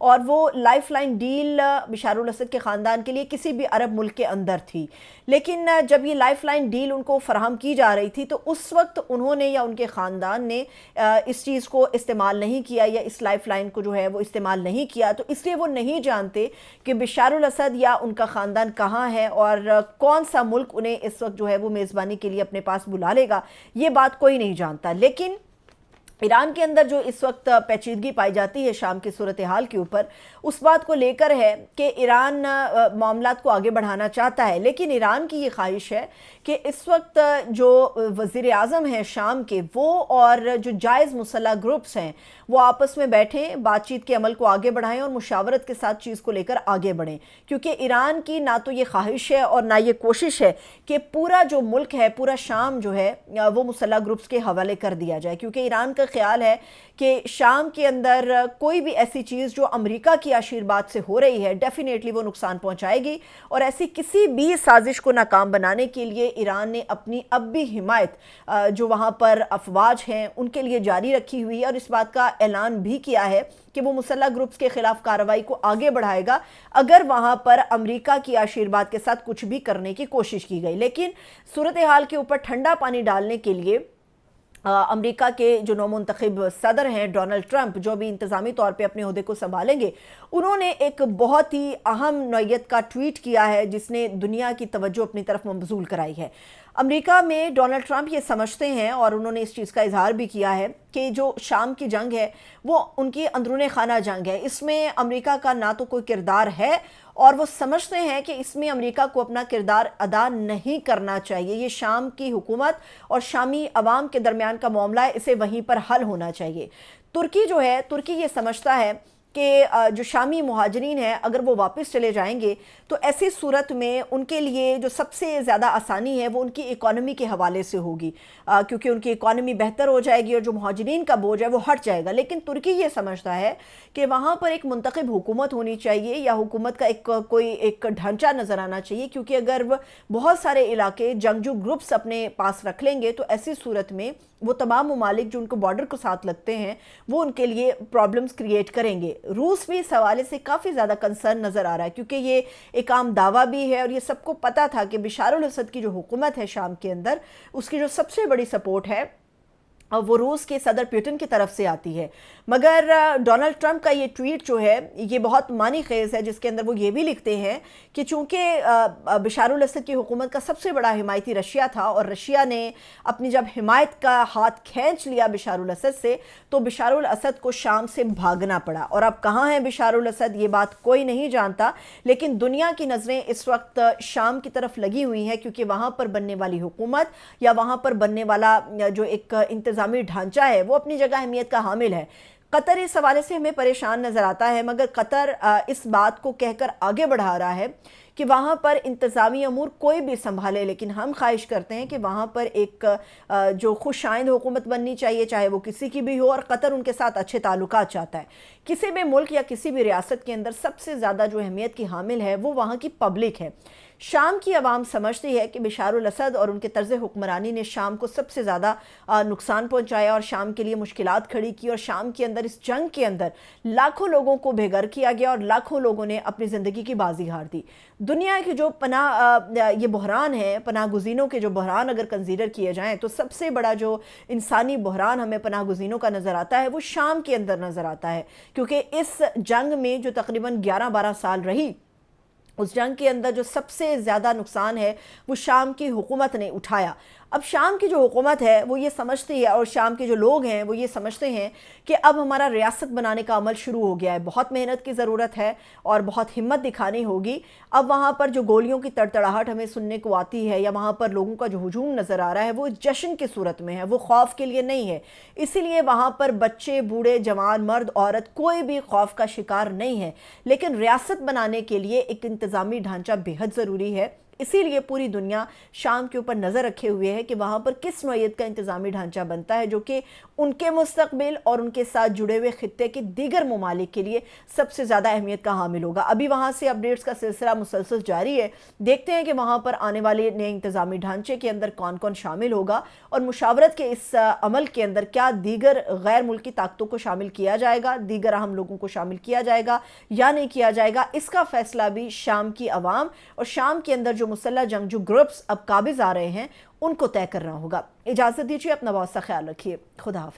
اور وہ lifeline ڈیل بشار الاسد کے خاندان کے لیے کسی بھی عرب ملک کے اندر تھی، لیکن جب یہ لائف لائن ڈیل ان کو فراہم کی جا رہی تھی تو اس وقت انہوں نے یا ان کے خاندان نے اس چیز کو استعمال نہیں کیا یا اس لائف لائن کو جو ہے وہ استعمال نہیں کیا، تو اس لیے وہ نہیں جانتے کہ بشار الاسد یا ان کا خاندان کہاں ہے اور کون سا ملک انہیں اس وقت جو ہے وہ میزبانی کے لیے اپنے پاس بلا لے گا، یہ بات کوئی نہیں جانتا۔ لیکن ایران کے اندر جو اس وقت پیچیدگی پائی جاتی ہے شام کی صورتحال کے اوپر، اس بات کو لے کر ہے کہ ایران معاملات کو آگے بڑھانا چاہتا ہے، لیکن ایران کی یہ خواہش ہے کہ اس وقت جو وزیر اعظم ہیں شام کے، وہ اور جو جائز مسلح گروپس ہیں وہ آپس میں بیٹھیں، بات چیت کے عمل کو آگے بڑھائیں اور مشاورت کے ساتھ چیز کو لے کر آگے بڑھیں، کیونکہ ایران کی نہ تو یہ خواہش ہے اور نہ یہ کوشش ہے کہ پورا جو ملک ہے، پورا شام جو ہے وہ مسلح گروپس کے حوالے کر دیا جائے، کیونکہ ایران کا خیال ہے کہ شام کے اندر کوئی بھی ایسی چیز جو امریکہ کی آشیرواد سے ہو رہی ہے ڈیفینیٹلی وہ نقصان پہنچائے گی، اور ایسی کسی بھی سازش کو ناکام بنانے کے لیے ایران نے اپنی اب بھی حمایت جو وہاں پر افواج ہیں ان کے لیے جاری رکھی ہوئی ہے، اور اس بات کا اعلان بھی کیا ہے کہ وہ مسلح گروپس کے خلاف کارروائی کو آگے بڑھائے گا اگر وہاں پر امریکہ کی آشیرواد کے ساتھ کچھ بھی کرنے کی کوشش کی گئی۔ لیکن صورتحال کے اوپر ٹھنڈا پانی ڈالنے کے لیے امریکہ کے جو نومنتخب صدر ہیں ڈونلڈ ٹرمپ، جو بھی انتظامی طور پہ اپنے عہدے کو سنبھالیں گے، انہوں نے ایک بہت ہی اہم نوعیت کا ٹویٹ کیا ہے جس نے دنیا کی توجہ اپنی طرف مبذول کرائی ہے۔ امریکہ میں ڈونلڈ ٹرمپ یہ سمجھتے ہیں اور انہوں نے اس چیز کا اظہار بھی کیا ہے کہ جو شام کی جنگ ہے وہ ان کی اندرون خانہ جنگ ہے، اس میں امریکہ کا نہ تو کوئی کردار ہے، اور وہ سمجھتے ہیں کہ اس میں امریکہ کو اپنا کردار ادا نہیں کرنا چاہیے، یہ شام کی حکومت اور شامی عوام کے درمیان کا معاملہ ہے، اسے وہیں پر حل ہونا چاہیے۔ ترکی یہ سمجھتا ہے کہ جو شامی مہاجرین ہیں اگر وہ واپس چلے جائیں گے تو ایسی صورت میں ان کے لیے جو سب سے زیادہ آسانی ہے وہ ان کی اکانومی کے حوالے سے ہوگی، کیونکہ ان کی اکانومی بہتر ہو جائے گی اور جو مہاجرین کا بوجھ ہے وہ ہٹ جائے گا۔ لیکن ترکی یہ سمجھتا ہے کہ وہاں پر ایک منتخب حکومت ہونی چاہیے یا حکومت کا کوئی ایک ڈھانچہ نظر آنا چاہیے، کیونکہ اگر بہت سارے علاقے جنگجو گروپس اپنے پاس رکھ لیں گے تو ایسی صورت میں وہ تمام ممالک جو ان کو بارڈر کو ساتھ لگتے ہیں وہ ان کے لیے پرابلمز کریٹ کریں گے۔ روس بھی اس حوالے سے کافی زیادہ کنسرن نظر آ رہا ہے، کیونکہ یہ ایک عام دعویٰ بھی ہے اور یہ سب کو پتہ تھا کہ بشار الاسد کی جو حکومت ہے شام کے اندر، اس کی جو سب سے بڑی سپورٹ ہے وہ روس کے صدر پیوٹن کی طرف سے آتی ہے۔ مگر ڈونلڈ ٹرمپ کا یہ ٹویٹ جو ہے یہ بہت معنی خیز ہے، جس کے اندر وہ یہ بھی لکھتے ہیں کہ چونکہ بشار الاسد کی حکومت کا سب سے بڑا حمایتی رشیا تھا اور رشیا نے اپنی جب حمایت کا ہاتھ کھینچ لیا بشار الاسد سے تو بشار الاسد کو شام سے بھاگنا پڑا، اور اب کہاں ہے بشار الاسد یہ بات کوئی نہیں جانتا، لیکن دنیا کی نظریں اس وقت شام کی طرف لگی ہوئی ہیں، کیونکہ وہاں پر بننے والی حکومت یا وہاں پر بننے والا جو ایک انتظامی ڈھانچہ ہے وہ اپنی جگہ اہمیت کا حامل ہے۔ قطر اس حوالے سے ہمیں پریشان نظر آتا ہے، مگر قطر اس بات کو کہہ کر آگے بڑھا رہا ہے کہ وہاں پر انتظامی امور کوئی بھی سنبھالے، لیکن ہم خواہش کرتے ہیں کہ وہاں پر ایک جو خوش آئند حکومت بننی چاہیے، چاہے وہ کسی کی بھی ہو، اور قطر ان کے ساتھ اچھے تعلقات چاہتا ہے۔ کسی بھی ملک یا کسی بھی ریاست کے اندر سب سے زیادہ جو اہمیت کی حامل ہے وہ وہاں کی پبلک ہے۔ شام کی عوام سمجھتی ہے کہ بشار الاسد اور ان کے طرز حکمرانی نے شام کو سب سے زیادہ نقصان پہنچایا اور شام کے لیے مشکلات کھڑی کی، اور شام کے اندر اس جنگ کے اندر لاکھوں لوگوں کو بے گھر کیا گیا اور لاکھوں لوگوں نے اپنی زندگی کی بازی ہار دی۔ دنیا کی جو یہ بحران ہے، پناہ گزینوں کے جو بحران اگر کنسیڈر کیے جائیں تو سب سے بڑا جو انسانی بحران ہمیں پناہ گزینوں کا نظر آتا ہے وہ شام کے اندر نظر آتا ہے، کیونکہ اس جنگ میں جو تقریباً 11-12 سال رہی، اس جنگ کے اندر جو سب سے زیادہ نقصان ہے وہ شام کی حکومت نے اٹھایا۔ اب شام کی جو حکومت ہے وہ یہ سمجھتی ہے اور شام کے جو لوگ ہیں وہ یہ سمجھتے ہیں کہ اب ہمارا ریاست بنانے کا عمل شروع ہو گیا ہے، بہت محنت کی ضرورت ہے اور بہت ہمت دکھانی ہوگی۔ اب وہاں پر جو گولیوں کی تڑتڑاہٹ ہمیں سننے کو آتی ہے یا وہاں پر لوگوں کا جو ہجوم نظر آ رہا ہے وہ جشن کی صورت میں ہے، وہ خوف کے لیے نہیں ہے، اسی لیے وہاں پر بچے، بوڑھے، جوان، مرد، عورت کوئی بھی خوف کا شکار نہیں ہے۔ لیکن ریاست بنانے کے لیے ایک انتظامی ڈھانچہ بے حد ضروری ہے، اسی لیے پوری دنیا شام کے اوپر نظر رکھے ہوئے ہے کہ وہاں پر کس نوعیت کا انتظامی ڈھانچہ بنتا ہے جو کہ ان کے مستقبل اور ان کے ساتھ جڑے ہوئے خطے کے دیگر ممالک کے لیے سب سے زیادہ اہمیت کا حامل ہوگا۔ ابھی وہاں سے اپڈیٹس کا سلسلہ مسلسل جاری ہے، دیکھتے ہیں کہ وہاں پر آنے والے نئے انتظامی ڈھانچے کے اندر کون کون شامل ہوگا اور مشاورت کے اس عمل کے اندر کیا دیگر غیر ملکی طاقتوں کو شامل کیا جائے گا، دیگر اہم لوگوں کو شامل کیا جائے گا یا نہیں کیا جائے گا۔ اس کا فیصلہ بھی شام کی عوام اور شام کے اندر جو مسلح جنگجو گروپس اب قابض آ رہے ہیں ان کو طے کرنا ہوگا۔ اجازت دیجیے، اپنا بہت سا خیال رکھیے۔ خدا حافظ۔